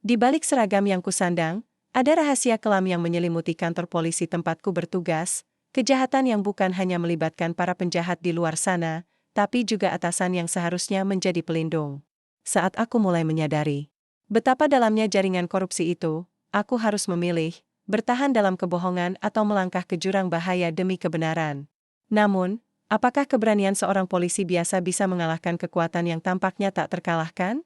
Di balik seragam yang kusandang, ada rahasia kelam yang menyelimuti kantor polisi tempatku bertugas, kejahatan yang bukan hanya melibatkan para penjahat di luar sana, tapi juga atasan yang seharusnya menjadi pelindung. Saat aku mulai menyadari betapa dalamnya jaringan korupsi itu, aku harus memilih, bertahan dalam kebohongan atau melangkah ke jurang bahaya demi kebenaran. Namun, apakah keberanian seorang polisi biasa bisa mengalahkan kekuatan yang tampaknya tak terkalahkan?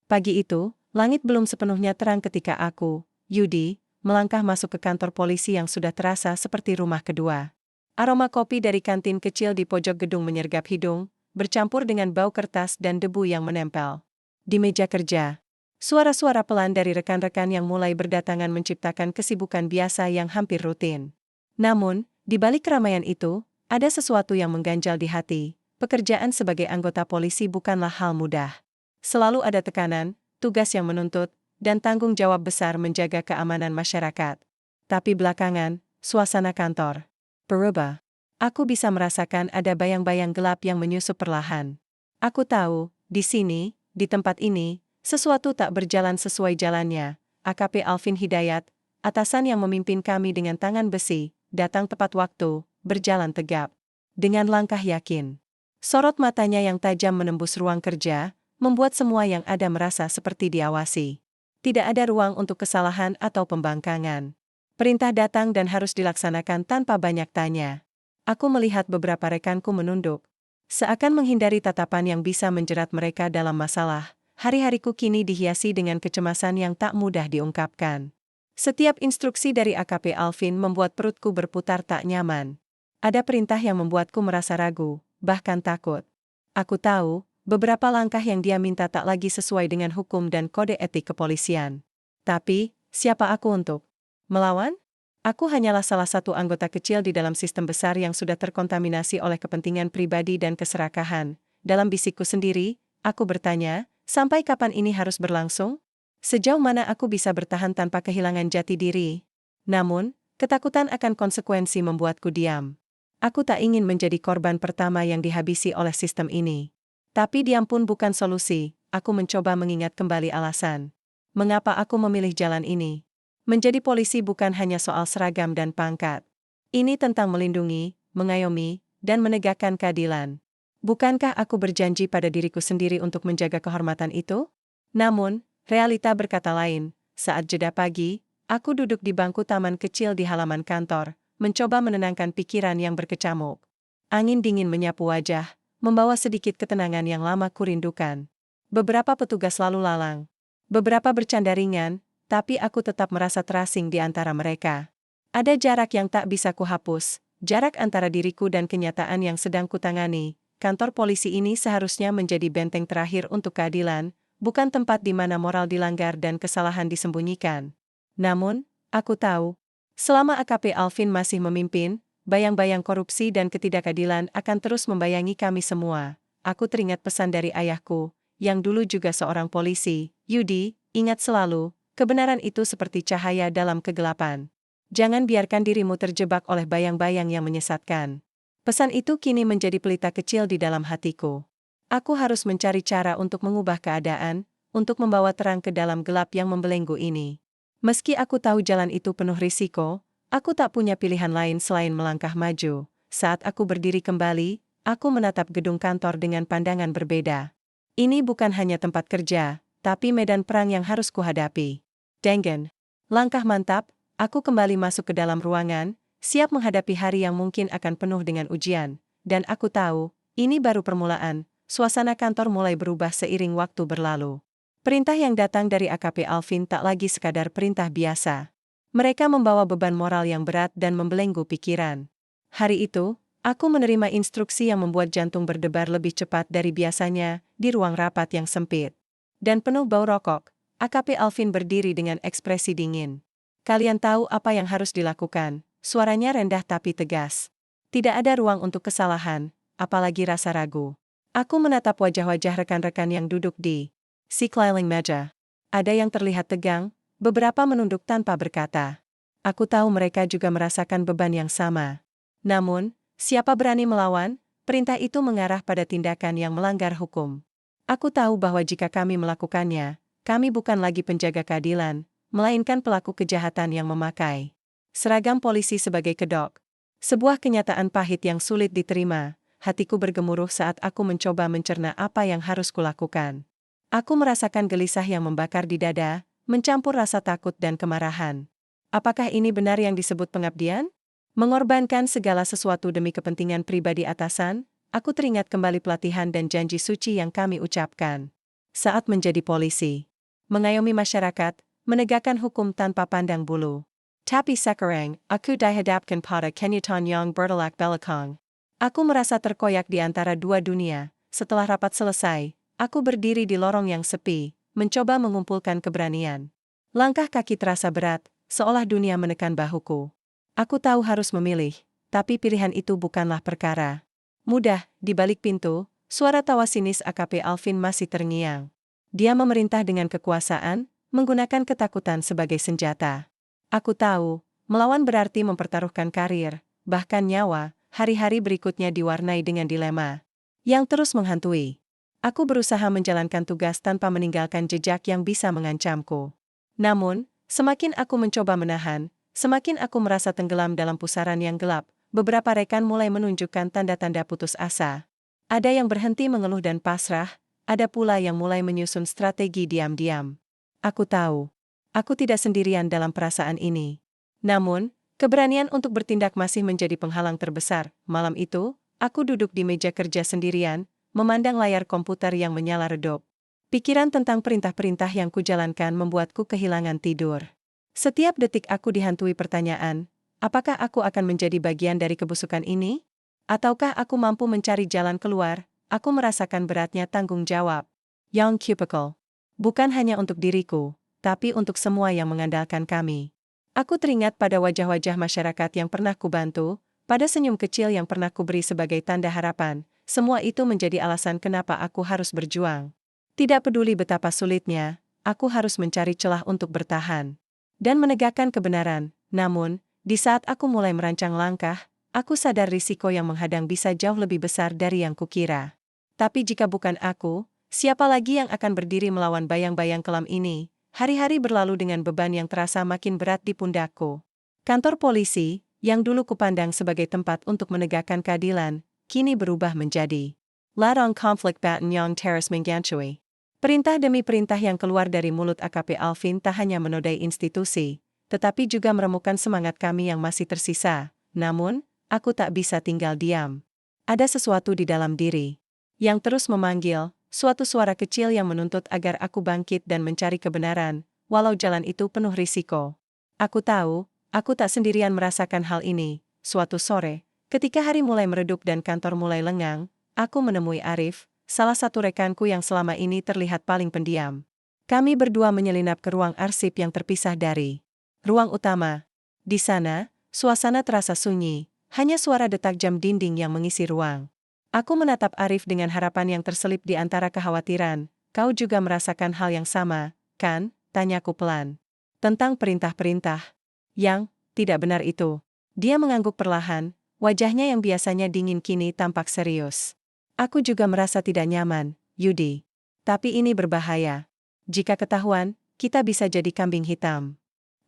Pagi itu, langit belum sepenuhnya terang ketika aku, Yudi, melangkah masuk ke kantor polisi yang sudah terasa seperti rumah kedua. Aroma kopi dari kantin kecil di pojok gedung menyergap hidung, bercampur dengan bau kertas dan debu yang menempel. Di meja kerja, suara-suara pelan dari rekan-rekan yang mulai berdatangan menciptakan kesibukan biasa yang hampir rutin. Namun, di balik keramaian itu, ada sesuatu yang mengganjal di hati. Pekerjaan sebagai anggota polisi bukanlah hal mudah. Selalu ada tekanan, tugas yang menuntut, dan tanggung jawab besar menjaga keamanan masyarakat. Tapi belakangan, suasana kantor berubah. Aku bisa merasakan ada bayang-bayang gelap yang menyusup perlahan. Aku tahu, di sini, di tempat ini, sesuatu tak berjalan sesuai jalannya. AKP Alvin Hidayat, atasan yang memimpin kami dengan tangan besi, datang tepat waktu, berjalan tegap. Dengan langkah yakin. Sorot matanya yang tajam menembus ruang kerja, membuat semua yang ada merasa seperti diawasi. Tidak ada ruang untuk kesalahan atau pembangkangan. Perintah datang dan harus dilaksanakan tanpa banyak tanya. Aku melihat beberapa rekanku menunduk. Seakan menghindari tatapan yang bisa menjerat mereka dalam masalah, hari-hariku kini dihiasi dengan kecemasan yang tak mudah diungkapkan. Setiap instruksi dari AKP Alvin membuat perutku berputar tak nyaman. Ada perintah yang membuatku merasa ragu, bahkan takut. Aku tahu, beberapa langkah yang dia minta tak lagi sesuai dengan hukum dan kode etik kepolisian. Tapi, siapa aku untuk melawan? Aku hanyalah salah satu anggota kecil di dalam sistem besar yang sudah terkontaminasi oleh kepentingan pribadi dan keserakahan. Dalam bisikku sendiri, aku bertanya, sampai kapan ini harus berlangsung? Sejauh mana aku bisa bertahan tanpa kehilangan jati diri? Namun, ketakutan akan konsekuensi membuatku diam. Aku tak ingin menjadi korban pertama yang dihabisi oleh sistem ini. Tapi diam pun bukan solusi, aku mencoba mengingat kembali alasan. Mengapa aku memilih jalan ini? Menjadi polisi bukan hanya soal seragam dan pangkat. Ini tentang melindungi, mengayomi, dan menegakkan keadilan. Bukankah aku berjanji pada diriku sendiri untuk menjaga kehormatan itu? Namun, realita berkata lain. Saat jeda pagi, aku duduk di bangku taman kecil di halaman kantor, mencoba menenangkan pikiran yang berkecamuk. Angin dingin menyapu wajah, membawa sedikit ketenangan yang lama kurindukan. Beberapa petugas lalu lalang. Beberapa bercanda ringan, tapi aku tetap merasa terasing di antara mereka. Ada jarak yang tak bisa kuhapus, jarak antara diriku dan kenyataan yang sedang kutangani. Kantor polisi ini seharusnya menjadi benteng terakhir untuk keadilan, bukan tempat di mana moral dilanggar dan kesalahan disembunyikan. Namun, aku tahu, selama AKP Alvin masih memimpin, bayang-bayang korupsi dan ketidakadilan akan terus membayangi kami semua. Aku teringat pesan dari ayahku, yang dulu juga seorang polisi. Yudi, ingat selalu, kebenaran itu seperti cahaya dalam kegelapan. Jangan biarkan dirimu terjebak oleh bayang-bayang yang menyesatkan. Pesan itu kini menjadi pelita kecil di dalam hatiku. Aku harus mencari cara untuk mengubah keadaan, untuk membawa terang ke dalam gelap yang membelenggu ini. Meski aku tahu jalan itu penuh risiko, aku tak punya pilihan lain selain melangkah maju. Saat aku berdiri kembali, aku menatap gedung kantor dengan pandangan berbeda. Ini bukan hanya tempat kerja, tapi medan perang yang harus kuhadapi. Dengan langkah mantap, aku kembali masuk ke dalam ruangan, siap menghadapi hari yang mungkin akan penuh dengan ujian. Dan aku tahu, ini baru permulaan, suasana kantor mulai berubah seiring waktu berlalu. Perintah yang datang dari AKP Alvin tak lagi sekadar perintah biasa. Mereka membawa beban moral yang berat dan membelenggu pikiran. Hari itu, aku menerima instruksi yang membuat jantung berdebar lebih cepat dari biasanya di ruang rapat yang sempit. Dan penuh bau rokok, AKP Alvin berdiri dengan ekspresi dingin. Kalian tahu apa yang harus dilakukan, suaranya rendah tapi tegas. Tidak ada ruang untuk kesalahan, apalagi rasa ragu. Aku menatap wajah-wajah rekan-rekan yang duduk di sekeliling meja. Ada yang terlihat tegang, beberapa menunduk tanpa berkata. Aku tahu mereka juga merasakan beban yang sama. Namun, siapa berani melawan, perintah itu mengarah pada tindakan yang melanggar hukum. Aku tahu bahwa jika kami melakukannya, Kami bukan lagi penjaga keadilan, melainkan pelaku kejahatan yang memakai seragam polisi sebagai kedok. Sebuah kenyataan pahit yang sulit diterima. Hatiku bergemuruh saat aku mencoba mencerna apa yang harus kulakukan. Aku merasakan gelisah yang membakar di dada, mencampur rasa takut dan kemarahan. Apakah ini benar yang disebut pengabdian? Mengorbankan segala sesuatu demi kepentingan pribadi atasan? Aku teringat kembali pelatihan dan janji suci yang kami ucapkan saat menjadi polisi. Mengayomi masyarakat, menegakkan hukum tanpa pandang bulu. Tapi sekarang, aku dihadapkan pada kenyataan yang bertolak belakang. Aku merasa terkoyak di antara dua dunia. Setelah rapat selesai, aku berdiri di lorong yang sepi, mencoba mengumpulkan keberanian. Langkah kaki terasa berat, seolah dunia menekan bahuku. Aku tahu harus memilih, tapi pilihan itu bukanlah perkara mudah. Di balik pintu, suara tawa sinis AKP Alvin masih terngiang. Dia memerintah dengan kekuasaan, menggunakan ketakutan sebagai senjata. Aku tahu, melawan berarti mempertaruhkan karir, bahkan nyawa. Hari-hari berikutnya diwarnai dengan dilema yang terus menghantui. Aku berusaha menjalankan tugas tanpa meninggalkan jejak yang bisa mengancamku. Namun, semakin aku mencoba menahan, semakin aku merasa tenggelam dalam pusaran yang gelap. Beberapa rekan mulai menunjukkan tanda-tanda putus asa. Ada yang berhenti mengeluh dan pasrah, ada pula yang mulai menyusun strategi diam-diam. Aku tahu, aku tidak sendirian dalam perasaan ini. Namun, keberanian untuk bertindak masih menjadi penghalang terbesar. Malam itu, aku duduk di meja kerja sendirian, memandang layar komputer yang menyala redup. Pikiran tentang perintah-perintah yang kujalankan membuatku kehilangan tidur. Setiap detik aku dihantui pertanyaan, apakah aku akan menjadi bagian dari kebusukan ini? Ataukah aku mampu mencari jalan keluar? Aku merasakan beratnya tanggung jawab. Young Cubicle. Bukan hanya untuk diriku, tapi untuk semua yang mengandalkan kami. Aku teringat pada wajah-wajah masyarakat yang pernah kubantu, pada senyum kecil yang pernah kuberi sebagai tanda harapan. Semua itu menjadi alasan kenapa aku harus berjuang. Tidak peduli betapa sulitnya, aku harus mencari celah untuk bertahan dan menegakkan kebenaran. Namun, di saat aku mulai merancang langkah, aku sadar risiko yang menghadang bisa jauh lebih besar dari yang kukira. Tapi jika bukan aku, siapa lagi yang akan berdiri melawan bayang-bayang kelam ini? Hari-hari berlalu dengan beban yang terasa makin berat di pundakku. Kantor polisi, yang dulu kupandang sebagai tempat untuk menegakkan keadilan, kini berubah menjadi ladang konflik batin yang terus menggancui. Perintah demi perintah yang keluar dari mulut AKP Alvin tak hanya menodai institusi, tetapi juga meremukkan semangat kami yang masih tersisa. Namun, aku tak bisa tinggal diam. Ada sesuatu di dalam diri yang terus memanggil, suatu suara kecil yang menuntut agar aku bangkit dan mencari kebenaran, walau jalan itu penuh risiko. Aku tahu, aku tak sendirian merasakan hal ini. Suatu sore, ketika hari mulai meredup dan kantor mulai lengang, aku menemui Arif, salah satu rekanku yang selama ini terlihat paling pendiam. Kami berdua menyelinap ke ruang arsip yang terpisah dari ruang utama. Di sana, suasana terasa sunyi, hanya suara detak jam dinding yang mengisi ruang. Aku menatap Arif dengan harapan yang terselip di antara kekhawatiran. Kau juga merasakan hal yang sama, kan? Tanyaku pelan. Tentang perintah-perintah. Yang tidak benar itu. Dia mengangguk perlahan, wajahnya yang biasanya dingin kini tampak serius. Aku juga merasa tidak nyaman, Yudi. Tapi ini berbahaya. Jika ketahuan, kita bisa jadi kambing hitam.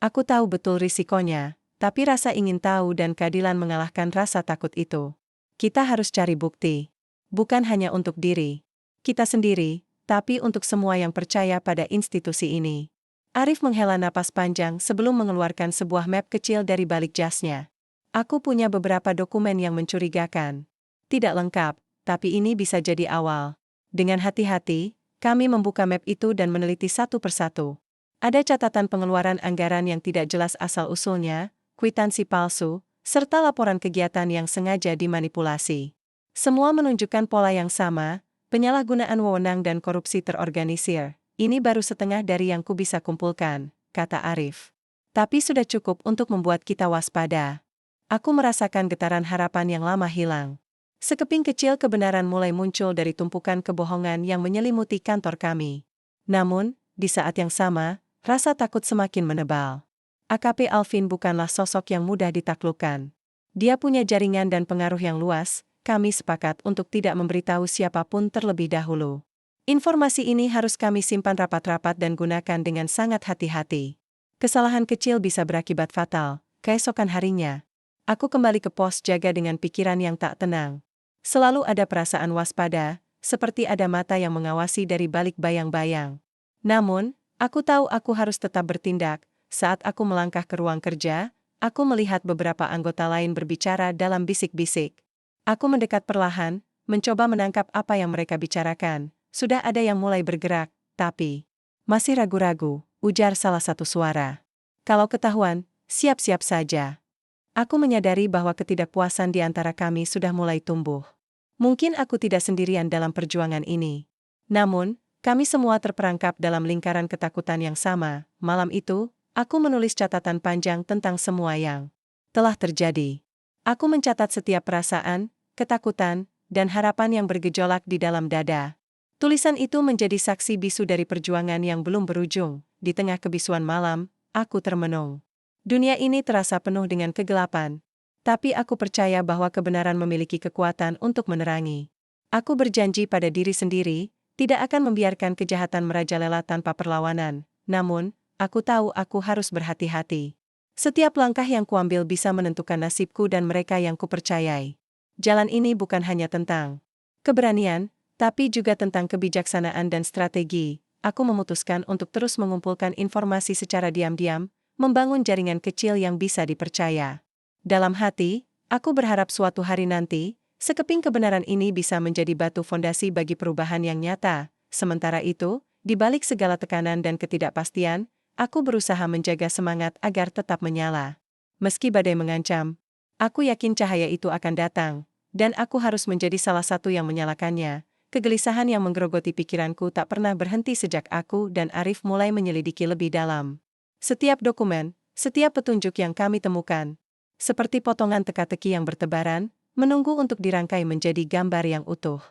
Aku tahu betul risikonya, tapi rasa ingin tahu dan keadilan mengalahkan rasa takut itu. Kita harus cari bukti. Bukan hanya untuk diri kita sendiri, tapi untuk semua yang percaya pada institusi ini. Arif menghela napas panjang sebelum mengeluarkan sebuah map kecil dari balik jasnya. Aku punya beberapa dokumen yang mencurigakan. Tidak lengkap, tapi ini bisa jadi awal. Dengan hati-hati, kami membuka map itu dan meneliti satu persatu. Ada catatan pengeluaran anggaran yang tidak jelas asal-usulnya, kwitansi palsu, serta laporan kegiatan yang sengaja dimanipulasi. Semua menunjukkan pola yang sama, penyalahgunaan wewenang dan korupsi terorganisir. Ini baru setengah dari yang ku bisa kumpulkan, kata Arif. Tapi sudah cukup untuk membuat kita waspada. Aku merasakan getaran harapan yang lama hilang. Sekeping kecil kebenaran mulai muncul dari tumpukan kebohongan yang menyelimuti kantor kami. Namun, di saat yang sama, rasa takut semakin menebal. AKP Alvin bukanlah sosok yang mudah ditaklukkan. Dia punya jaringan dan pengaruh yang luas. Kami sepakat untuk tidak memberitahu siapapun terlebih dahulu. Informasi ini harus kami simpan rapat-rapat dan gunakan dengan sangat hati-hati. Kesalahan kecil bisa berakibat fatal. Keesokan harinya, aku kembali ke pos jaga dengan pikiran yang tak tenang. Selalu ada perasaan waspada, seperti ada mata yang mengawasi dari balik bayang-bayang. Namun, aku tahu aku harus tetap bertindak. Saat aku melangkah ke ruang kerja, aku melihat beberapa anggota lain berbicara dalam bisik-bisik. Aku mendekat perlahan, mencoba menangkap apa yang mereka bicarakan. Sudah ada yang mulai bergerak, tapi masih ragu-ragu, ujar salah satu suara. Kalau ketahuan, siap-siap saja. Aku menyadari bahwa ketidakpuasan di antara kami sudah mulai tumbuh. Mungkin aku tidak sendirian dalam perjuangan ini. Namun, kami semua terperangkap dalam lingkaran ketakutan yang sama. Malam itu, aku menulis catatan panjang tentang semua yang telah terjadi. Aku mencatat setiap perasaan, ketakutan, dan harapan yang bergejolak di dalam dada. Tulisan itu menjadi saksi bisu dari perjuangan yang belum berujung. Di tengah kebisuan malam, aku termenung. Dunia ini terasa penuh dengan kegelapan. Tapi aku percaya bahwa kebenaran memiliki kekuatan untuk menerangi. Aku berjanji pada diri sendiri, tidak akan membiarkan kejahatan merajalela tanpa perlawanan. Namun, aku tahu aku harus berhati-hati. Setiap langkah yang kuambil bisa menentukan nasibku dan mereka yang kupercayai. Jalan ini bukan hanya tentang keberanian, tapi juga tentang kebijaksanaan dan strategi. Aku memutuskan untuk terus mengumpulkan informasi secara diam-diam, membangun jaringan kecil yang bisa dipercaya. Dalam hati, aku berharap suatu hari nanti, sekeping kebenaran ini bisa menjadi batu fondasi bagi perubahan yang nyata. Sementara itu, di balik segala tekanan dan ketidakpastian, aku berusaha menjaga semangat agar tetap menyala. Meski badai mengancam, aku yakin cahaya itu akan datang, dan aku harus menjadi salah satu yang menyalakannya. Kegelisahan yang menggerogoti pikiranku tak pernah berhenti sejak aku dan Arif mulai menyelidiki lebih dalam. Setiap dokumen, setiap petunjuk yang kami temukan, seperti potongan teka-teki yang bertebaran, menunggu untuk dirangkai menjadi gambar yang utuh.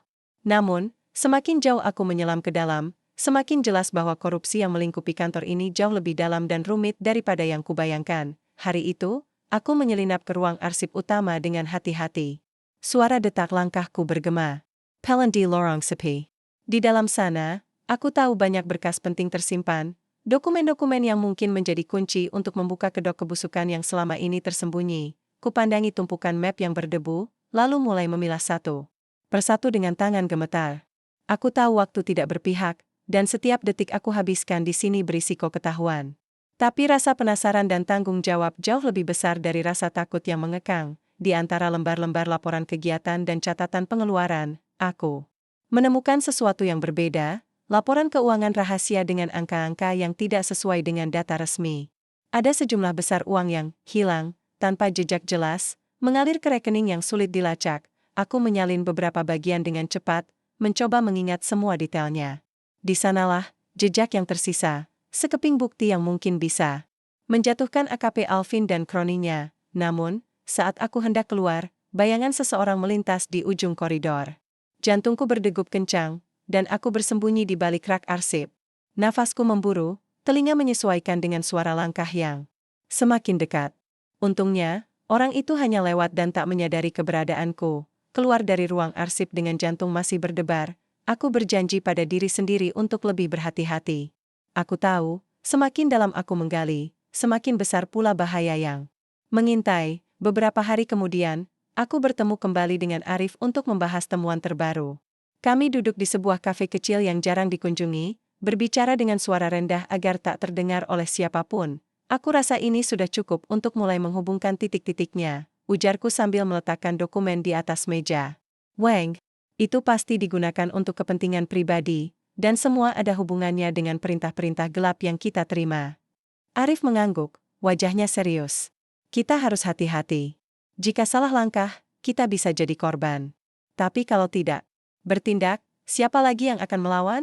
Namun, semakin jauh aku menyelam ke dalam, semakin jelas bahwa korupsi yang melingkupi kantor ini jauh lebih dalam dan rumit daripada yang kubayangkan. Hari itu, aku menyelinap ke ruang arsip utama dengan hati-hati. Suara detak langkahku bergema. Pelan di lorong sepi. Di dalam sana, aku tahu banyak berkas penting tersimpan, dokumen-dokumen yang mungkin menjadi kunci untuk membuka kedok kebusukan yang selama ini tersembunyi. Kupandangi tumpukan map yang berdebu, lalu mulai memilah satu persatu dengan tangan gemetar. Aku tahu waktu tidak berpihak, dan setiap detik aku habiskan di sini berisiko ketahuan. Tapi rasa penasaran dan tanggung jawab jauh lebih besar dari rasa takut yang mengekang. Di antara lembar-lembar laporan kegiatan dan catatan pengeluaran, aku menemukan sesuatu yang berbeda, laporan keuangan rahasia dengan angka-angka yang tidak sesuai dengan data resmi. Ada sejumlah besar uang yang hilang, tanpa jejak jelas, mengalir ke rekening yang sulit dilacak. Aku menyalin beberapa bagian dengan cepat, mencoba mengingat semua detailnya. Di sanalah, jejak yang tersisa, sekeping bukti yang mungkin bisa menjatuhkan AKP Alvin dan kroninya. Namun, saat aku hendak keluar, bayangan seseorang melintas di ujung koridor. Jantungku berdegup kencang, dan aku bersembunyi di balik rak arsip. Nafasku memburu, telinga menyesuaikan dengan suara langkah yang semakin dekat. Untungnya, orang itu hanya lewat dan tak menyadari keberadaanku. Keluar dari ruang arsip dengan jantung masih berdebar, aku berjanji pada diri sendiri untuk lebih berhati-hati. Aku tahu, semakin dalam aku menggali, semakin besar pula bahaya yang mengintai. Beberapa hari kemudian, aku bertemu kembali dengan Arif untuk membahas temuan terbaru. Kami duduk di sebuah kafe kecil yang jarang dikunjungi, berbicara dengan suara rendah agar tak terdengar oleh siapapun. Aku rasa ini sudah cukup untuk mulai menghubungkan titik-titiknya, ujarku sambil meletakkan dokumen di atas meja. Wang, itu pasti digunakan untuk kepentingan pribadi, dan semua ada hubungannya dengan perintah-perintah gelap yang kita terima. Arif mengangguk, wajahnya serius. Kita harus hati-hati. Jika salah langkah, kita bisa jadi korban. Tapi kalau tidak bertindak, siapa lagi yang akan melawan?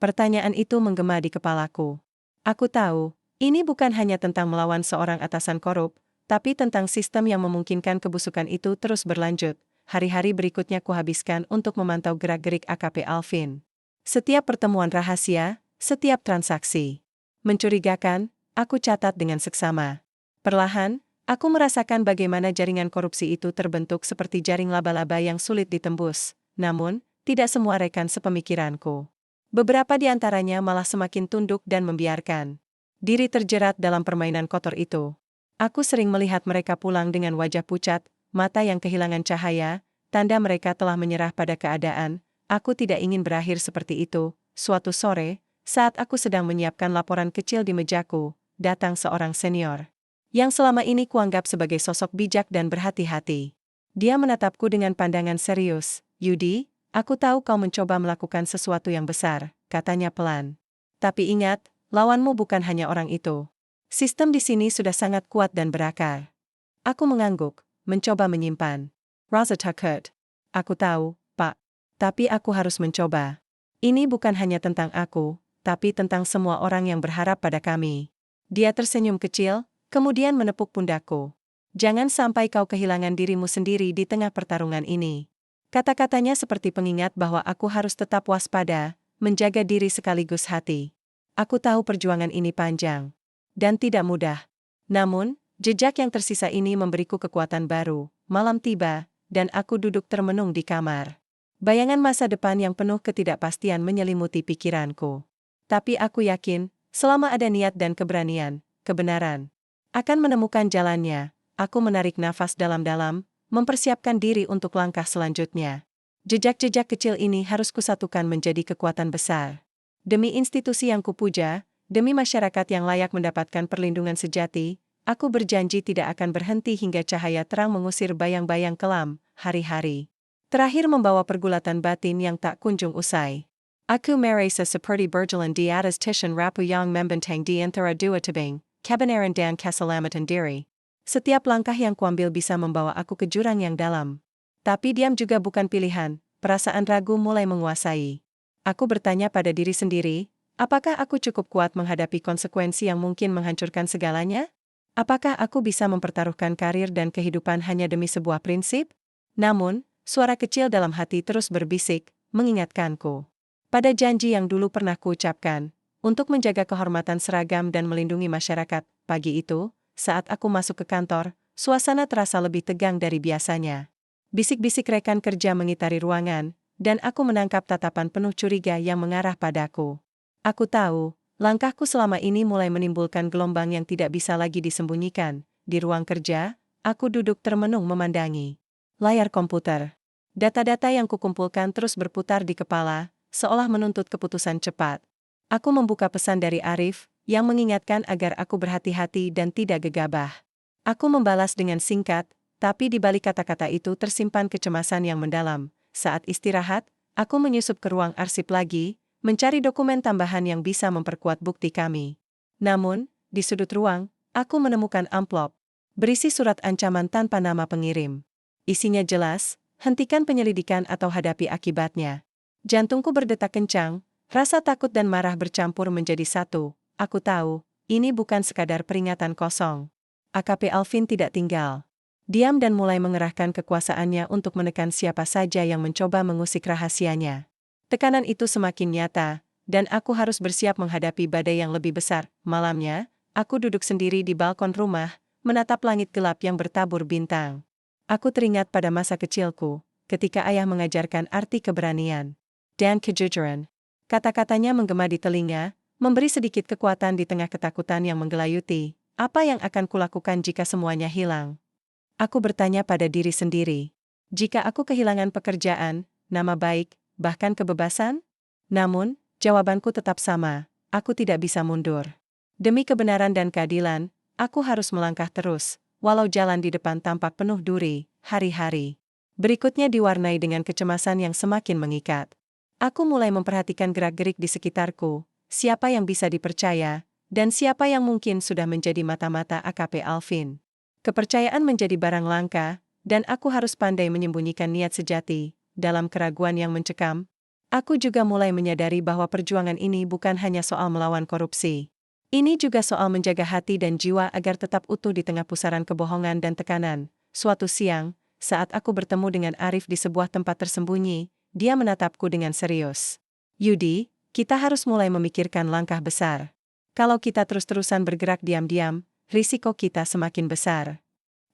Pertanyaan itu menggema di kepalaku. Aku tahu, ini bukan hanya tentang melawan seorang atasan korup, tapi tentang sistem yang memungkinkan kebusukan itu terus berlanjut. Hari-hari berikutnya kuhabiskan untuk memantau gerak-gerik AKP Alvin. Setiap pertemuan rahasia, setiap transaksi mencurigakan, aku catat dengan seksama. Perlahan, aku merasakan bagaimana jaringan korupsi itu terbentuk seperti jaring laba-laba yang sulit ditembus. Namun, tidak semua rekan sepemikiranku. Beberapa di antaranya malah semakin tunduk dan membiarkan diri terjerat dalam permainan kotor itu. Aku sering melihat mereka pulang dengan wajah pucat, mata yang kehilangan cahaya, tanda mereka telah menyerah pada keadaan. Aku tidak ingin berakhir seperti itu. Suatu sore, saat aku sedang menyiapkan laporan kecil di mejaku, datang seorang senior yang selama ini kuanggap sebagai sosok bijak dan berhati-hati. Dia menatapku dengan pandangan serius. "Yudi, aku tahu kau mencoba melakukan sesuatu yang besar," katanya pelan. "Tapi ingat, lawanmu bukan hanya orang itu. Sistem di sini sudah sangat kuat dan berakar." Aku mengangguk, mencoba menyimpan rasa takut. "Aku tahu, Pak. Tapi aku harus mencoba. Ini bukan hanya tentang aku, tapi tentang semua orang yang berharap pada kami." Dia tersenyum kecil, kemudian menepuk pundakku. "Jangan sampai kau kehilangan dirimu sendiri di tengah pertarungan ini." Kata-katanya seperti pengingat bahwa aku harus tetap waspada, menjaga diri sekaligus hati. Aku tahu perjuangan ini panjang dan tidak mudah. Namun, jejak yang tersisa ini memberiku kekuatan baru. Malam tiba, dan aku duduk termenung di kamar. Bayangan masa depan yang penuh ketidakpastian menyelimuti pikiranku. Tapi aku yakin, selama ada niat dan keberanian, kebenaran akan menemukan jalannya. Aku menarik nafas dalam-dalam, mempersiapkan diri untuk langkah selanjutnya. Jejak-jejak kecil ini harus kusatukan menjadi kekuatan besar. Demi institusi yang kupuja, demi masyarakat yang layak mendapatkan perlindungan sejati, aku berjanji tidak akan berhenti hingga cahaya terang mengusir bayang-bayang kelam, hari-hari terakhir membawa pergulatan batin yang tak kunjung usai. Aku merasa seperti berjalan di atas tisun rapuh yang membentang di antara dua tebing, kebenaran dan keselamatan diri. Setiap langkah yang kuambil bisa membawa aku ke jurang yang dalam. Tapi diam juga bukan pilihan, perasaan ragu mulai menguasai. Aku bertanya pada diri sendiri, apakah aku cukup kuat menghadapi konsekuensi yang mungkin menghancurkan segalanya? Apakah aku bisa mempertaruhkan karir dan kehidupan hanya demi sebuah prinsip? Namun, suara kecil dalam hati terus berbisik, mengingatkanku pada janji yang dulu pernah kuucapkan, untuk menjaga kehormatan seragam dan melindungi masyarakat. Pagi itu, saat aku masuk ke kantor, suasana terasa lebih tegang dari biasanya. Bisik-bisik rekan kerja mengitari ruangan, dan aku menangkap tatapan penuh curiga yang mengarah padaku. Aku tahu, langkahku selama ini mulai menimbulkan gelombang yang tidak bisa lagi disembunyikan. Di ruang kerja, aku duduk termenung memandangi layar komputer. Data-data yang kukumpulkan terus berputar di kepala, seolah menuntut keputusan cepat. Aku membuka pesan dari Arif, yang mengingatkan agar aku berhati-hati dan tidak gegabah. Aku membalas dengan singkat, tapi di balik kata-kata itu tersimpan kecemasan yang mendalam. Saat istirahat, aku menyusup ke ruang arsip lagi, mencari dokumen tambahan yang bisa memperkuat bukti kami. Namun, di sudut ruang, aku menemukan amplop berisi surat ancaman tanpa nama pengirim. Isinya jelas, hentikan penyelidikan atau hadapi akibatnya. Jantungku berdetak kencang, rasa takut dan marah bercampur menjadi satu. Aku tahu, ini bukan sekadar peringatan kosong. AKP Alvin tidak tinggal diam dan mulai mengerahkan kekuasaannya untuk menekan siapa saja yang mencoba mengusik rahasianya. Tekanan itu semakin nyata, dan aku harus bersiap menghadapi badai yang lebih besar. Malamnya, aku duduk sendiri di balkon rumah, menatap langit gelap yang bertabur bintang. Aku teringat pada masa kecilku, ketika ayah mengajarkan arti keberanian dan kejujuran. Kata-katanya menggema di telinga, memberi sedikit kekuatan di tengah ketakutan yang menggelayuti. Apa yang akan kulakukan jika semuanya hilang? Aku bertanya pada diri sendiri. Jika aku kehilangan pekerjaan, nama baik, bahkan kebebasan? Namun, jawabanku tetap sama. Aku tidak bisa mundur. Demi kebenaran dan keadilan, aku harus melangkah terus, walau jalan di depan tampak penuh duri. Hari-hari berikutnya diwarnai dengan kecemasan yang semakin mengikat. Aku mulai memperhatikan gerak-gerik di sekitarku, siapa yang bisa dipercaya, dan siapa yang mungkin sudah menjadi mata-mata AKP Alvin. Kepercayaan menjadi barang langka, dan aku harus pandai menyembunyikan niat sejati. Dalam keraguan yang mencekam, aku juga mulai menyadari bahwa perjuangan ini bukan hanya soal melawan korupsi. Ini juga soal menjaga hati dan jiwa agar tetap utuh di tengah pusaran kebohongan dan tekanan. Suatu siang, saat aku bertemu dengan Arif di sebuah tempat tersembunyi, dia menatapku dengan serius. "Yudi, kita harus mulai memikirkan langkah besar. Kalau kita terus-terusan bergerak diam-diam, risiko kita semakin besar."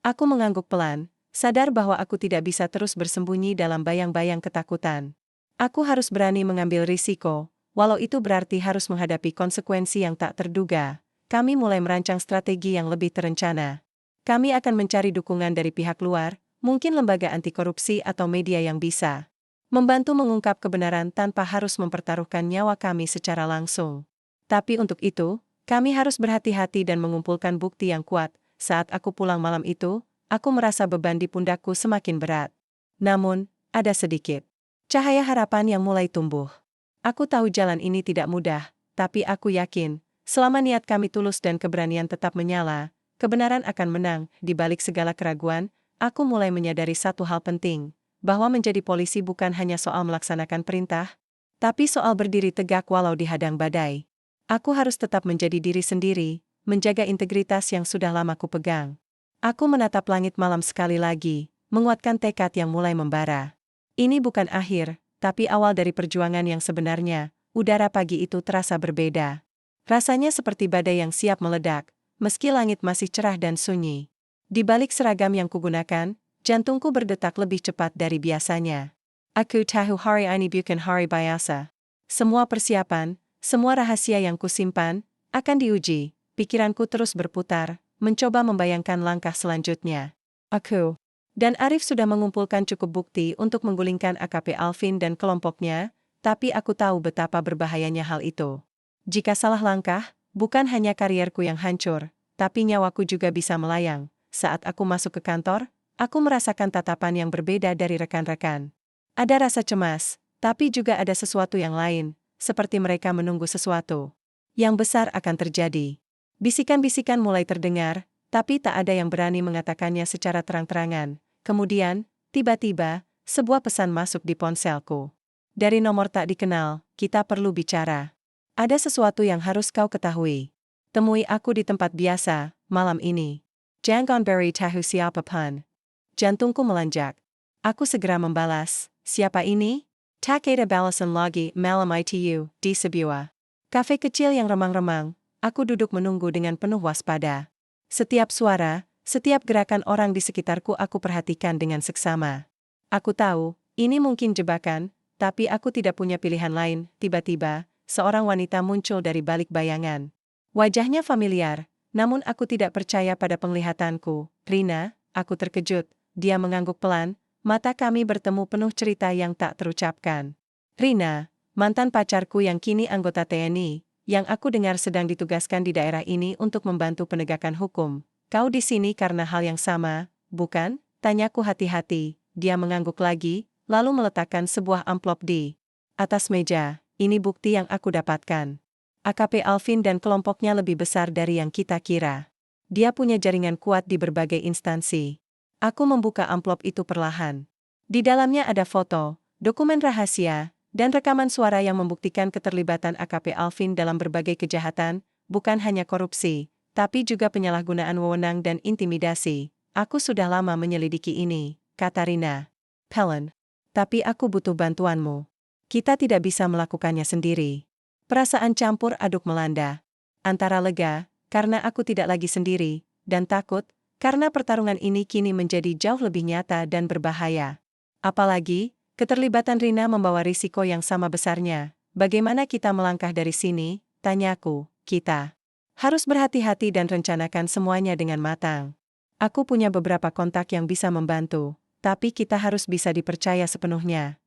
Aku mengangguk pelan, sadar bahwa aku tidak bisa terus bersembunyi dalam bayang-bayang ketakutan. Aku harus berani mengambil risiko, walau itu berarti harus menghadapi konsekuensi yang tak terduga. Kami mulai merancang strategi yang lebih terencana. Kami akan mencari dukungan dari pihak luar, mungkin lembaga anti korupsi atau media yang bisa membantu mengungkap kebenaran tanpa harus mempertaruhkan nyawa kami secara langsung. Tapi untuk itu, kami harus berhati-hati dan mengumpulkan bukti yang kuat. Saat aku pulang malam itu, aku merasa beban di pundakku semakin berat. Namun, ada sedikit cahaya harapan yang mulai tumbuh. Aku tahu jalan ini tidak mudah, tapi aku yakin, selama niat kami tulus dan keberanian tetap menyala, kebenaran akan menang. Di balik segala keraguan, aku mulai menyadari satu hal penting, bahwa menjadi polisi bukan hanya soal melaksanakan perintah, tapi soal berdiri tegak walau dihadang badai. Aku harus tetap menjadi diri sendiri, menjaga integritas yang sudah lama kupegang. Aku menatap langit malam sekali lagi, menguatkan tekad yang mulai membara. Ini bukan akhir, tapi awal dari perjuangan yang sebenarnya. Udara pagi itu terasa berbeda. Rasanya seperti badai yang siap meledak, meski langit masih cerah dan sunyi. Di balik seragam yang kugunakan, jantungku berdetak lebih cepat dari biasanya. Aku tahu hari ini bukan hari biasa. Semua persiapan, semua rahasia yang kusimpan, akan diuji. Pikiranku terus berputar, mencoba membayangkan langkah selanjutnya. Aku dan Arif sudah mengumpulkan cukup bukti untuk menggulingkan AKP Alvin dan kelompoknya, tapi aku tahu betapa berbahayanya hal itu. Jika salah langkah, bukan hanya karierku yang hancur, tapi nyawaku juga bisa melayang. Saat aku masuk ke kantor, aku merasakan tatapan yang berbeda dari rekan-rekan. Ada rasa cemas, tapi juga ada sesuatu yang lain, seperti mereka menunggu sesuatu yang besar akan terjadi. Bisikan-bisikan mulai terdengar, tapi tak ada yang berani mengatakannya secara terang-terangan. Kemudian, tiba-tiba, sebuah pesan masuk di ponselku. Dari nomor tak dikenal, kita perlu bicara. Ada sesuatu yang harus kau ketahui. Temui aku di tempat biasa, malam ini. Jangan beri tahu siapapun. Jantungku melanjak. Aku segera membalas, siapa ini? Tak ada balasan lagi malam itu, di sebuah kafe kecil yang remang-remang. Aku duduk menunggu dengan penuh waspada. Setiap suara, setiap gerakan orang di sekitarku aku perhatikan dengan seksama. Aku tahu, ini mungkin jebakan, tapi aku tidak punya pilihan lain. Tiba-tiba, seorang wanita muncul dari balik bayangan. Wajahnya familiar, namun aku tidak percaya pada penglihatanku. Rina, aku terkejut. Dia mengangguk pelan, mata kami bertemu penuh cerita yang tak terucapkan. Rina, mantan pacarku yang kini anggota TNI, yang aku dengar sedang ditugaskan di daerah ini untuk membantu penegakan hukum. Kau di sini karena hal yang sama, bukan? Tanyaku hati-hati. Dia mengangguk lagi, lalu meletakkan sebuah amplop di atas meja. Ini bukti yang aku dapatkan. AKP Alvin dan kelompoknya lebih besar dari yang kita kira. Dia punya jaringan kuat di berbagai instansi. Aku membuka amplop itu perlahan. Di dalamnya ada foto, dokumen rahasia, dan rekaman suara yang membuktikan keterlibatan AKP Alvin dalam berbagai kejahatan, bukan hanya korupsi, tapi juga penyalahgunaan wewenang dan intimidasi. Aku sudah lama menyelidiki ini, kata Rina. Helen, tapi aku butuh bantuanmu. Kita tidak bisa melakukannya sendiri. Perasaan campur aduk melanda. Antara lega, karena aku tidak lagi sendiri, dan takut, karena pertarungan ini kini menjadi jauh lebih nyata dan berbahaya. Apalagi, keterlibatan Rina membawa risiko yang sama besarnya. Bagaimana kita melangkah dari sini? Tanyaku. Kita harus berhati-hati dan rencanakan semuanya dengan matang. Aku punya beberapa kontak yang bisa membantu, tapi kita harus bisa dipercaya sepenuhnya.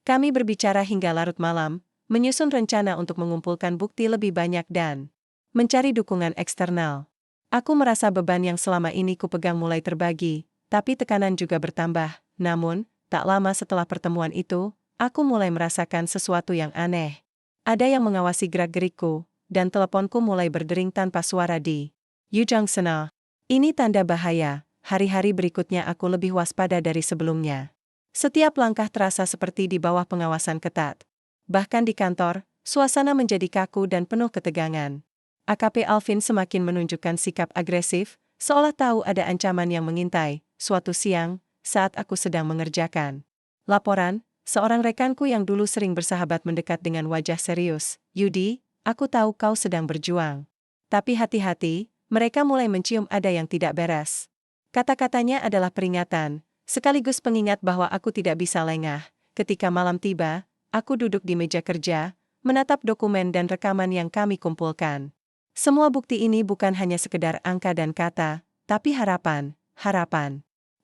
Kami berbicara hingga larut malam, menyusun rencana untuk mengumpulkan bukti lebih banyak dan mencari dukungan eksternal. Aku merasa beban yang selama ini kupegang mulai terbagi, tapi tekanan juga bertambah. Namun, tak lama setelah pertemuan itu, aku mulai merasakan sesuatu yang aneh. Ada yang mengawasi gerak-gerikku, dan teleponku mulai berdering tanpa suara di Yujang Sena. Ini tanda bahaya. Hari-hari berikutnya aku lebih waspada dari sebelumnya. Setiap langkah terasa seperti di bawah pengawasan ketat. Bahkan di kantor, suasana menjadi kaku dan penuh ketegangan. AKP Alvin semakin menunjukkan sikap agresif, seolah tahu ada ancaman yang mengintai. Suatu siang, saat aku sedang mengerjakan laporan, seorang rekanku yang dulu sering bersahabat mendekat dengan wajah serius. Yudi, aku tahu kau sedang berjuang. Tapi hati-hati, mereka mulai mencium ada yang tidak beres. Kata-katanya adalah peringatan, sekaligus pengingat bahwa aku tidak bisa lengah. Ketika malam tiba, aku duduk di meja kerja, menatap dokumen dan rekaman yang kami kumpulkan. Semua bukti ini bukan hanya sekedar angka dan kata, tapi harapan.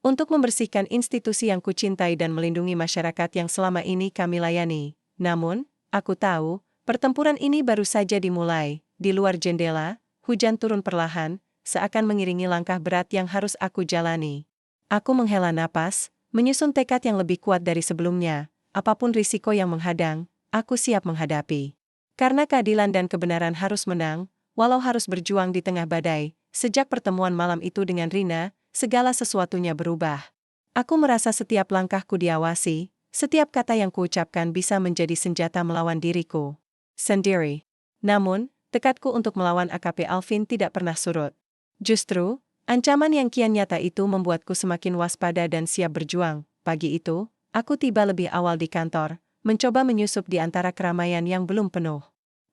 Untuk membersihkan institusi yang kucintai dan melindungi masyarakat yang selama ini kami layani. Namun, aku tahu, pertempuran ini baru saja dimulai. Di luar jendela, hujan turun perlahan, seakan mengiringi langkah berat yang harus aku jalani. Aku menghela napas, menyusun tekad yang lebih kuat dari sebelumnya. Apapun risiko yang menghadang, aku siap menghadapi. Karena keadilan dan kebenaran harus menang, walau harus berjuang di tengah badai. Sejak pertemuan malam itu dengan Rina, segala sesuatunya berubah. Aku merasa setiap langkahku diawasi, setiap kata yang kuucapkan bisa menjadi senjata melawan diriku sendiri. Namun, tekadku untuk melawan AKP Alvin tidak pernah surut. Justru, ancaman yang kian nyata itu membuatku semakin waspada dan siap berjuang. Pagi itu, aku tiba lebih awal di kantor, mencoba menyusup di antara keramaian yang belum penuh.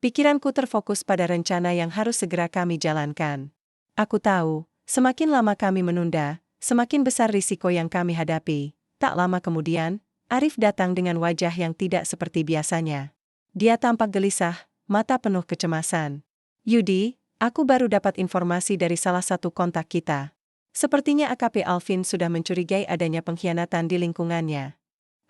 Pikiranku terfokus pada rencana yang harus segera kami jalankan. Aku tahu, semakin lama kami menunda, semakin besar risiko yang kami hadapi. Tak lama kemudian, Arif datang dengan wajah yang tidak seperti biasanya. Dia tampak gelisah, mata penuh kecemasan. Yudi, aku baru dapat informasi dari salah satu kontak kita. Sepertinya AKP Alvin sudah mencurigai adanya pengkhianatan di lingkungannya.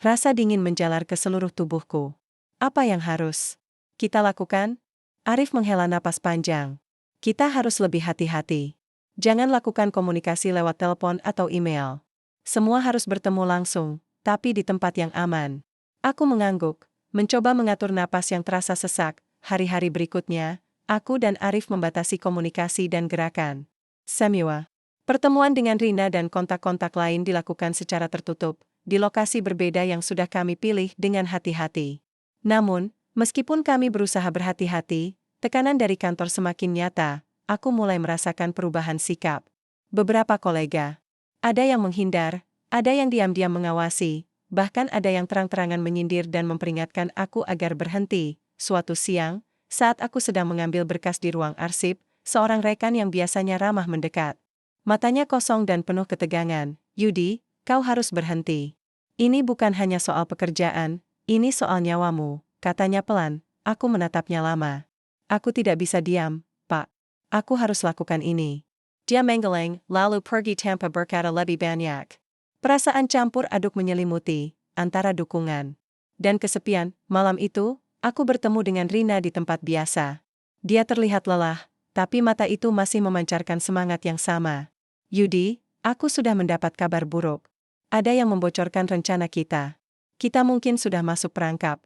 Rasa dingin menjalar ke seluruh tubuhku. Apa yang harus kita lakukan? Arif menghela napas panjang. Kita harus lebih hati-hati. Jangan lakukan komunikasi lewat telepon atau email. Semua harus bertemu langsung, tapi di tempat yang aman. Aku mengangguk, mencoba mengatur napas yang terasa sesak. Hari-hari berikutnya, aku dan Arif membatasi komunikasi dan gerakan. Semua pertemuan dengan Rina dan kontak-kontak lain dilakukan secara tertutup, di lokasi berbeda yang sudah kami pilih dengan hati-hati. Namun, meskipun kami berusaha berhati-hati, tekanan dari kantor semakin nyata. Aku mulai merasakan perubahan sikap. Beberapa kolega, ada yang menghindar, ada yang diam-diam mengawasi, bahkan ada yang terang-terangan menyindir dan memperingatkan aku agar berhenti. Suatu siang, saat aku sedang mengambil berkas di ruang arsip, seorang rekan yang biasanya ramah mendekat. Matanya kosong dan penuh ketegangan. Yudi, kau harus berhenti. Ini bukan hanya soal pekerjaan, ini soal nyawamu, katanya pelan. Aku menatapnya lama. Aku tidak bisa diam, Pak. Aku harus lakukan ini. Dia menggeleng, lalu pergi tanpa berkata lebih banyak. Perasaan campur aduk menyelimuti, antara dukungan dan kesepian. Malam itu, aku bertemu dengan Rina di tempat biasa. Dia terlihat lelah, tapi mata itu masih memancarkan semangat yang sama. Yudi, aku sudah mendapat kabar buruk. Ada yang membocorkan rencana kita. Kita mungkin sudah masuk perangkap.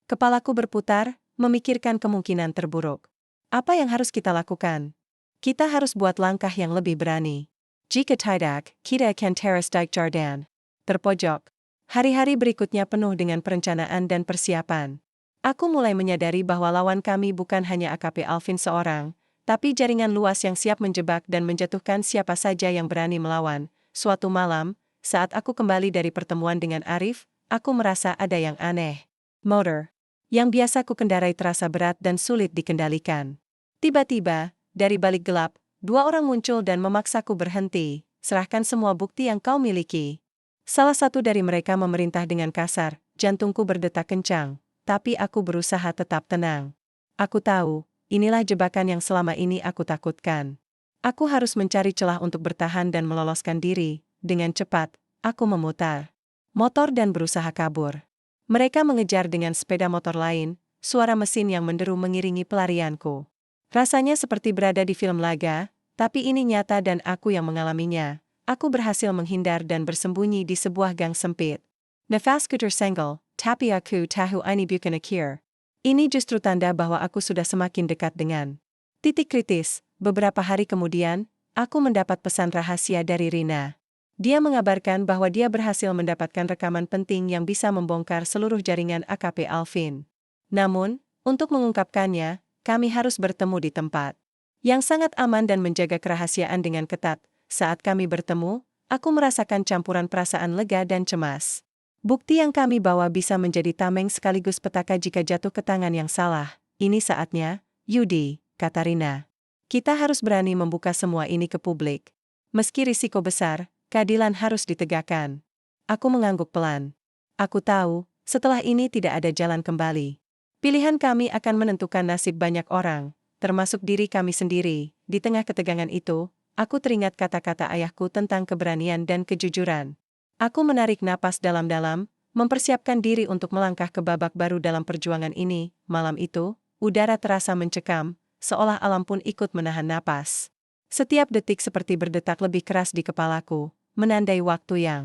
Kepalaku berputar, memikirkan kemungkinan terburuk. Apa yang harus kita lakukan? Kita harus buat langkah yang lebih berani. Jika tidak, kita akan teras Dike Jardan. Terpojok. Hari-hari berikutnya penuh dengan perencanaan dan persiapan. Aku mulai menyadari bahwa lawan kami bukan hanya AKP Alvin seorang, tapi jaringan luas yang siap menjebak dan menjatuhkan siapa saja yang berani melawan. Suatu malam, saat aku kembali dari pertemuan dengan Arif, aku merasa ada yang aneh. Motor yang biasa ku kendarai terasa berat dan sulit dikendalikan. Tiba-tiba, dari balik gelap, dua orang muncul dan memaksaku berhenti. Serahkan semua bukti yang kau miliki. Salah satu dari mereka memerintah dengan kasar, jantungku berdetak kencang, tapi aku berusaha tetap tenang. Aku tahu, inilah jebakan yang selama ini aku takutkan. Aku harus mencari celah untuk bertahan dan meloloskan diri. Dengan cepat, aku memutar motor dan berusaha kabur. Mereka mengejar dengan sepeda motor lain, suara mesin yang menderu mengiringi pelarianku. Rasanya seperti berada di film laga, tapi ini nyata dan aku yang mengalaminya. Aku berhasil menghindar dan bersembunyi di sebuah gang sempit. Nafasku tersenggol, tapi aku tahu ini bukan akhir. Ini justru tanda bahwa aku sudah semakin dekat dengan titik kritis. Beberapa hari kemudian, aku mendapat pesan rahasia dari Rina. Dia mengabarkan bahwa dia berhasil mendapatkan rekaman penting yang bisa membongkar seluruh jaringan AKP Alvin. Namun, untuk mengungkapkannya, kami harus bertemu di tempat yang sangat aman dan menjaga kerahasiaan dengan ketat. Saat kami bertemu, aku merasakan campuran perasaan lega dan cemas. Bukti yang kami bawa bisa menjadi tameng sekaligus petaka jika jatuh ke tangan yang salah. Ini saatnya, Yudi, kata Rina. Kita harus berani membuka semua ini ke publik. Meski risiko besar, keadilan harus ditegakkan. Aku mengangguk pelan. Aku tahu, setelah ini tidak ada jalan kembali. Pilihan kami akan menentukan nasib banyak orang, termasuk diri kami sendiri. Di tengah ketegangan itu, aku teringat kata-kata ayahku tentang keberanian dan kejujuran. Aku menarik napas dalam-dalam, mempersiapkan diri untuk melangkah ke babak baru dalam perjuangan ini. Malam itu, udara terasa mencekam, seolah alam pun ikut menahan napas. Setiap detik seperti berdetak lebih keras di kepalaku, menandai waktu yang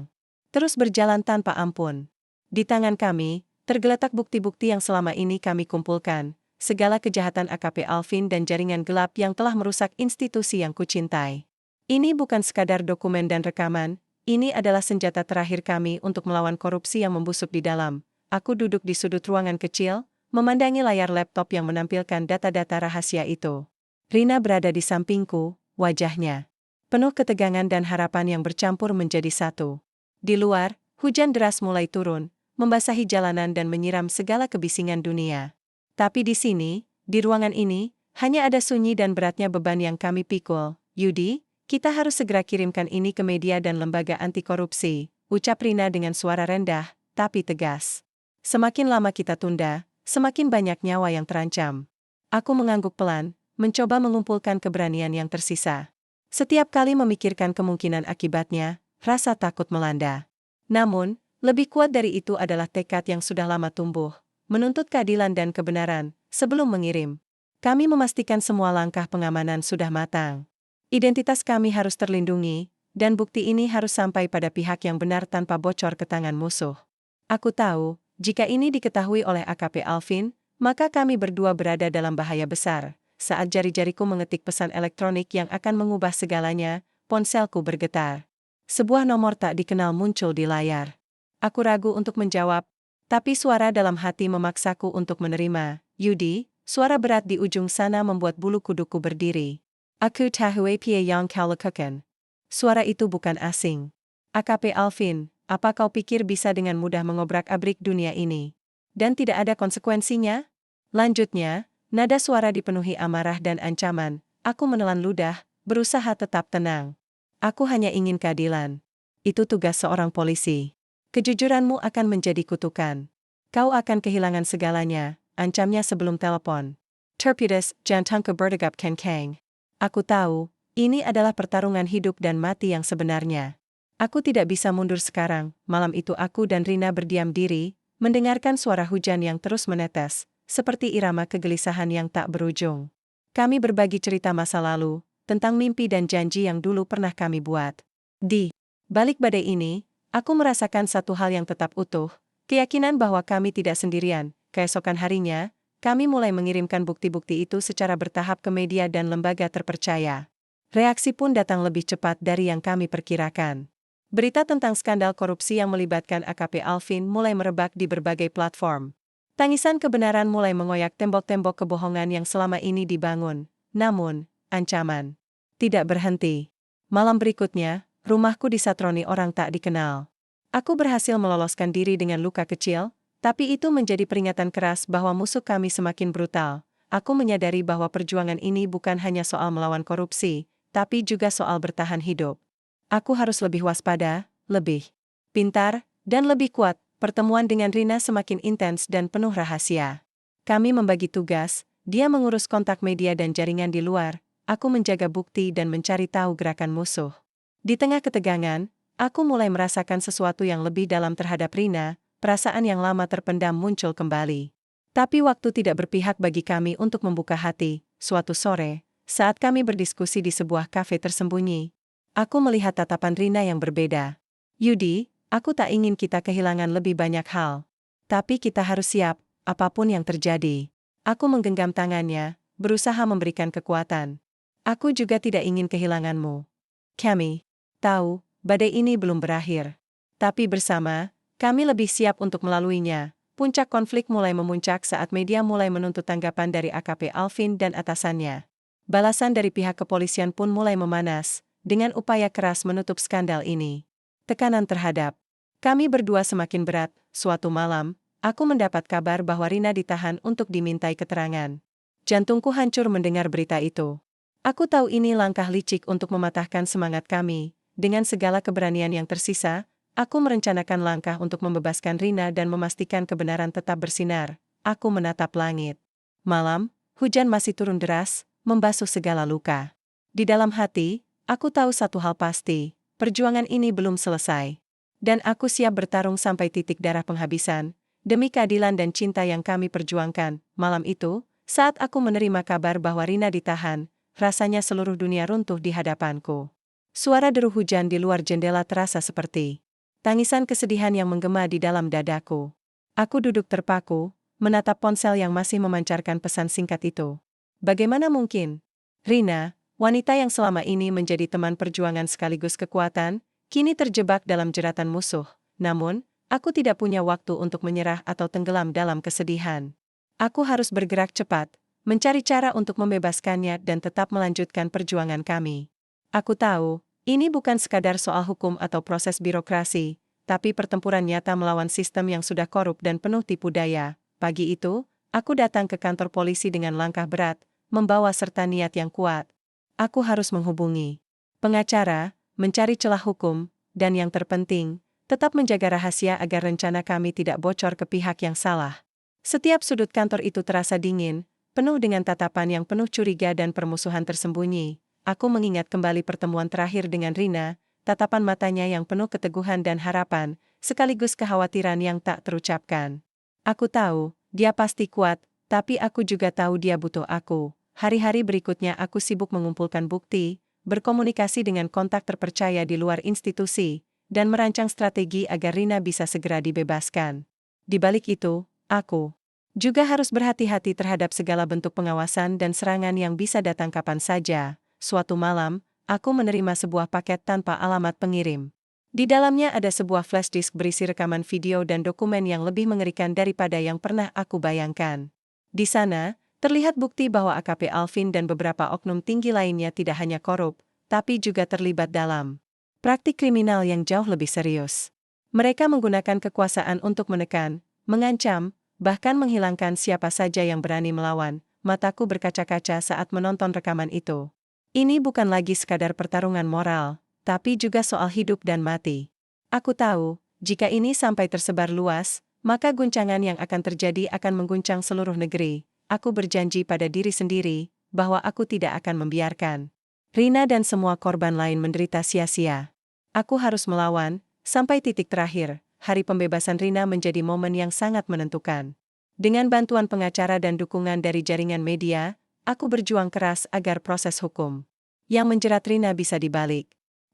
terus berjalan tanpa ampun. Di tangan kami, tergeletak bukti-bukti yang selama ini kami kumpulkan, segala kejahatan AKP Alvin dan jaringan gelap yang telah merusak institusi yang kucintai. Ini bukan sekadar dokumen dan rekaman, ini adalah senjata terakhir kami untuk melawan korupsi yang membusuk di dalam. Aku duduk di sudut ruangan kecil, memandangi layar laptop yang menampilkan data-data rahasia itu. Rina berada di sampingku, wajahnya penuh ketegangan dan harapan yang bercampur menjadi satu. Di luar, hujan deras mulai turun, membasahi jalanan dan menyiram segala kebisingan dunia. Tapi di sini, di ruangan ini, hanya ada sunyi dan beratnya beban yang kami pikul. Yudi, kita harus segera kirimkan ini ke media dan lembaga anti korupsi, ucap Rina dengan suara rendah, tapi tegas. Semakin lama kita tunda, semakin banyak nyawa yang terancam. Aku mengangguk pelan, mencoba mengumpulkan keberanian yang tersisa. Setiap kali memikirkan kemungkinan akibatnya, rasa takut melanda. Namun, lebih kuat dari itu adalah tekad yang sudah lama tumbuh, menuntut keadilan dan kebenaran. Sebelum mengirim, kami memastikan semua langkah pengamanan sudah matang. Identitas kami harus terlindungi, dan bukti ini harus sampai pada pihak yang benar tanpa bocor ke tangan musuh. Aku tahu, jika ini diketahui oleh AKP Alvin, maka kami berdua berada dalam bahaya besar. Saat jari-jariku mengetik pesan elektronik yang akan mengubah segalanya, ponselku bergetar. Sebuah nomor tak dikenal muncul di layar. Aku ragu untuk menjawab, tapi suara dalam hati memaksaku untuk menerima. Yudi, suara berat di ujung sana membuat bulu kuduku berdiri. Aku tahu apa yang kau lakukan. Suara itu bukan asing. AKP Alvin, apa kau pikir bisa dengan mudah mengobrak-abrik dunia ini? Dan tidak ada konsekuensinya? Lanjutnya, nada suara dipenuhi amarah dan ancaman. Aku menelan ludah, berusaha tetap tenang. Aku hanya ingin keadilan. Itu tugas seorang polisi. Kejujuranmu akan menjadi kutukan. Kau akan kehilangan segalanya, ancamnya sebelum telepon. Terpidas, jantungku berdegup kencang. Aku tahu, ini adalah pertarungan hidup dan mati yang sebenarnya. Aku tidak bisa mundur sekarang. Malam itu aku dan Rina berdiam diri, mendengarkan suara hujan yang terus menetes, seperti irama kegelisahan yang tak berujung. Kami berbagi cerita masa lalu, tentang mimpi dan janji yang dulu pernah kami buat. Di balik badai ini, aku merasakan satu hal yang tetap utuh, keyakinan bahwa kami tidak sendirian. Keesokan harinya, kami mulai mengirimkan bukti-bukti itu secara bertahap ke media dan lembaga terpercaya. Reaksi pun datang lebih cepat dari yang kami perkirakan. Berita tentang skandal korupsi yang melibatkan AKP Alvin mulai merebak di berbagai platform. Tangisan kebenaran mulai mengoyak tembok-tembok kebohongan yang selama ini dibangun. Namun, ancaman tidak berhenti. Malam berikutnya, rumahku disatroni orang tak dikenal. Aku berhasil meloloskan diri dengan luka kecil, tapi itu menjadi peringatan keras bahwa musuh kami semakin brutal. Aku menyadari bahwa perjuangan ini bukan hanya soal melawan korupsi, tapi juga soal bertahan hidup. Aku harus lebih waspada, lebih pintar, dan lebih kuat. Pertemuan dengan Rina semakin intens dan penuh rahasia. Kami membagi tugas, dia mengurus kontak media dan jaringan di luar, aku menjaga bukti dan mencari tahu gerakan musuh. Di tengah ketegangan, aku mulai merasakan sesuatu yang lebih dalam terhadap Rina, perasaan yang lama terpendam muncul kembali. Tapi waktu tidak berpihak bagi kami untuk membuka hati. Suatu sore, saat kami berdiskusi di sebuah kafe tersembunyi, aku melihat tatapan Rina yang berbeda. Yudi, aku tak ingin kita kehilangan lebih banyak hal. Tapi kita harus siap, apapun yang terjadi. Aku menggenggam tangannya, berusaha memberikan kekuatan. Aku juga tidak ingin kehilanganmu. Kami tahu, badai ini belum berakhir. Tapi bersama, kami lebih siap untuk melaluinya. Puncak konflik mulai memuncak saat media mulai menuntut tanggapan dari AKP Alvin dan atasannya. Balasan dari pihak kepolisian pun mulai memanas, dengan upaya keras menutup skandal ini. Tekanan terhadap kami berdua semakin berat. Suatu malam, aku mendapat kabar bahwa Rina ditahan untuk dimintai keterangan. Jantungku hancur mendengar berita itu. Aku tahu ini langkah licik untuk mematahkan semangat kami. Dengan segala keberanian yang tersisa, aku merencanakan langkah untuk membebaskan Rina dan memastikan kebenaran tetap bersinar. aku menatap langit. Malam, hujan masih turun deras, membasuh segala luka. Di dalam hati, aku tahu satu hal pasti, perjuangan ini belum selesai. Dan aku siap bertarung sampai titik darah penghabisan, demi keadilan dan cinta yang kami perjuangkan. Malam itu, saat aku menerima kabar bahwa Rina ditahan, rasanya seluruh dunia runtuh di hadapanku. Suara deru hujan di luar jendela terasa seperti tangisan kesedihan yang menggema di dalam dadaku. Aku duduk terpaku, menatap ponsel yang masih memancarkan pesan singkat itu. Bagaimana mungkin? Rina, wanita yang selama ini menjadi teman perjuangan sekaligus kekuatan, kini terjebak dalam jeratan musuh. Namun, aku tidak punya waktu untuk menyerah atau tenggelam dalam kesedihan. Aku harus bergerak cepat, mencari cara untuk membebaskannya dan tetap melanjutkan perjuangan kami. Aku tahu, ini bukan sekadar soal hukum atau proses birokrasi, tapi pertempuran nyata melawan sistem yang sudah korup dan penuh tipu daya. Pagi itu, aku datang ke kantor polisi dengan langkah berat, membawa serta niat yang kuat. Aku harus menghubungi pengacara, mencari celah hukum, dan yang terpenting, tetap menjaga rahasia agar rencana kami tidak bocor ke pihak yang salah. Setiap sudut kantor itu terasa dingin, penuh dengan tatapan yang penuh curiga dan permusuhan tersembunyi. Aku mengingat kembali pertemuan terakhir dengan Rina, tatapan matanya yang penuh keteguhan dan harapan, sekaligus kekhawatiran yang tak terucapkan. Aku tahu, dia pasti kuat, tapi aku juga tahu dia butuh aku. Hari-hari berikutnya aku sibuk mengumpulkan bukti, berkomunikasi dengan kontak terpercaya di luar institusi, dan merancang strategi agar Rina bisa segera dibebaskan. Di balik itu, aku juga harus berhati-hati terhadap segala bentuk pengawasan dan serangan yang bisa datang kapan saja. Suatu malam, aku menerima sebuah paket tanpa alamat pengirim. Di dalamnya ada sebuah flash disk berisi rekaman video dan dokumen yang lebih mengerikan daripada yang pernah aku bayangkan. Di sana, terlihat bukti bahwa AKP Alvin dan beberapa oknum tinggi lainnya tidak hanya korup, tapi juga terlibat dalam praktik kriminal yang jauh lebih serius. Mereka menggunakan kekuasaan untuk menekan, mengancam, bahkan menghilangkan siapa saja yang berani melawan. Mataku berkaca-kaca saat menonton rekaman itu. Ini bukan lagi sekadar pertarungan moral, tapi juga soal hidup dan mati. Aku tahu, jika ini sampai tersebar luas, maka guncangan yang akan terjadi akan mengguncang seluruh negeri. Aku berjanji pada diri sendiri, bahwa aku tidak akan membiarkan Rina dan semua korban lain menderita sia-sia. Aku harus melawan, sampai titik terakhir. Hari pembebasan Rina menjadi momen yang sangat menentukan. Dengan bantuan pengacara dan dukungan dari jaringan media, aku berjuang keras agar proses hukum yang menjerat Rina bisa dibalik.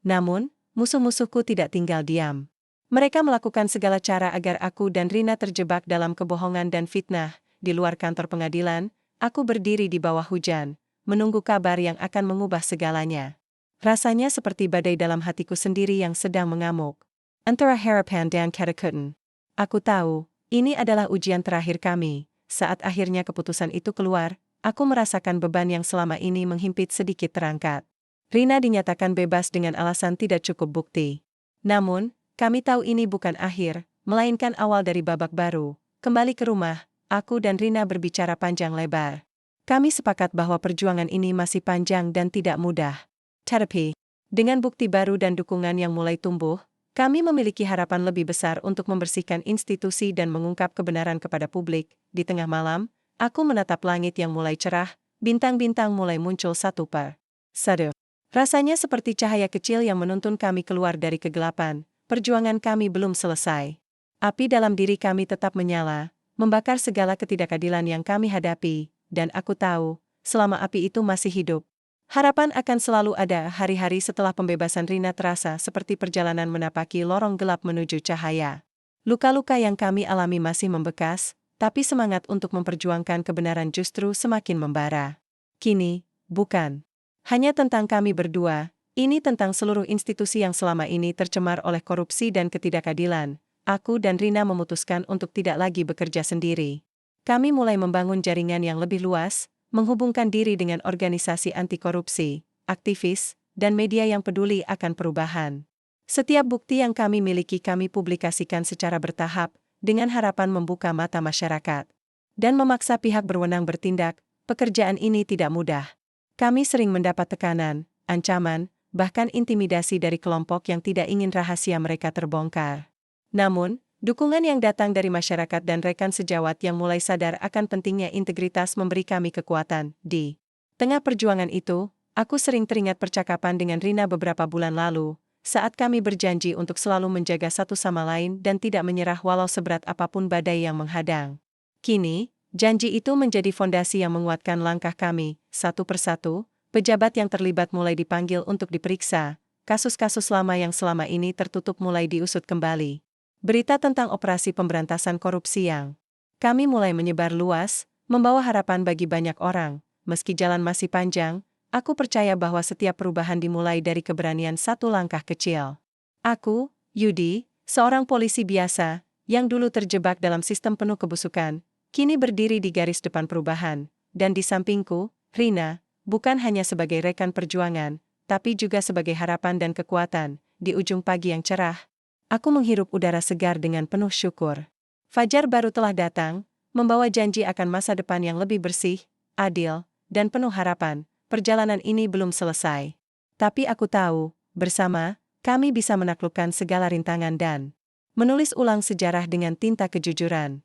Namun, musuh-musuhku tidak tinggal diam. Mereka melakukan segala cara agar aku dan Rina terjebak dalam kebohongan dan fitnah. Di luar kantor pengadilan, aku berdiri di bawah hujan, menunggu kabar yang akan mengubah segalanya. Rasanya seperti badai dalam hatiku sendiri yang sedang mengamuk. Antara harapan dan ketakutan. Aku tahu, ini adalah ujian terakhir kami. Saat akhirnya keputusan itu keluar, aku merasakan beban yang selama ini menghimpit sedikit terangkat. Rina dinyatakan bebas dengan alasan tidak cukup bukti. Namun, kami tahu ini bukan akhir, melainkan awal dari babak baru. Kembali ke rumah, aku dan Rina berbicara panjang lebar. Kami sepakat bahwa perjuangan ini masih panjang dan tidak mudah. Tetapi, dengan bukti baru dan dukungan yang mulai tumbuh, kami memiliki harapan lebih besar untuk membersihkan institusi dan mengungkap kebenaran kepada publik. Di tengah malam, aku menatap langit yang mulai cerah, bintang-bintang mulai muncul satu per satu. Rasanya seperti cahaya kecil yang menuntun kami keluar dari kegelapan. Perjuangan kami belum selesai. Api dalam diri kami tetap menyala, membakar segala ketidakadilan yang kami hadapi, dan aku tahu, selama api itu masih hidup, harapan akan selalu ada. Hari-hari setelah pembebasan Rina terasa seperti perjalanan menapaki lorong gelap menuju cahaya. Luka-luka yang kami alami masih membekas, tapi semangat untuk memperjuangkan kebenaran justru semakin membara. Kini, bukan hanya tentang kami berdua, ini tentang seluruh institusi yang selama ini tercemar oleh korupsi dan ketidakadilan. Aku dan Rina memutuskan untuk tidak lagi bekerja sendiri. Kami mulai membangun jaringan yang lebih luas, menghubungkan diri dengan organisasi anti korupsi, aktivis, dan media yang peduli akan perubahan. Setiap bukti yang kami miliki kami publikasikan secara bertahap, dengan harapan membuka mata masyarakat dan memaksa pihak berwenang bertindak. Pekerjaan ini tidak mudah. Kami sering mendapat tekanan, ancaman, bahkan intimidasi dari kelompok yang tidak ingin rahasia mereka terbongkar. Namun, Dukungan yang datang dari masyarakat dan rekan sejawat yang mulai sadar akan pentingnya integritas memberi kami kekuatan. Di tengah perjuangan itu, aku sering teringat percakapan dengan Rina beberapa bulan lalu, saat kami berjanji untuk selalu menjaga satu sama lain dan tidak menyerah walau seberat apapun badai yang menghadang. Kini, janji itu menjadi fondasi yang menguatkan langkah kami. Satu persatu, pejabat yang terlibat mulai dipanggil untuk diperiksa, kasus-kasus lama yang selama ini tertutup mulai diusut kembali. Berita tentang operasi pemberantasan korupsi yang kami mulai menyebar luas, membawa harapan bagi banyak orang. Meski jalan masih panjang, aku percaya bahwa setiap perubahan dimulai dari keberanian satu langkah kecil. Aku, Yudi, seorang polisi biasa, yang dulu terjebak dalam sistem penuh kebusukan, kini berdiri di garis depan perubahan, dan di sampingku, Rina, bukan hanya sebagai rekan perjuangan, tapi juga sebagai harapan dan kekuatan, di ujung pagi yang cerah. Aku menghirup udara segar dengan penuh syukur. Fajar baru telah datang, membawa janji akan masa depan yang lebih bersih, adil, dan penuh harapan. Perjalanan ini belum selesai. Tapi aku tahu, bersama, kami bisa menaklukkan segala rintangan dan menulis ulang sejarah dengan tinta kejujuran.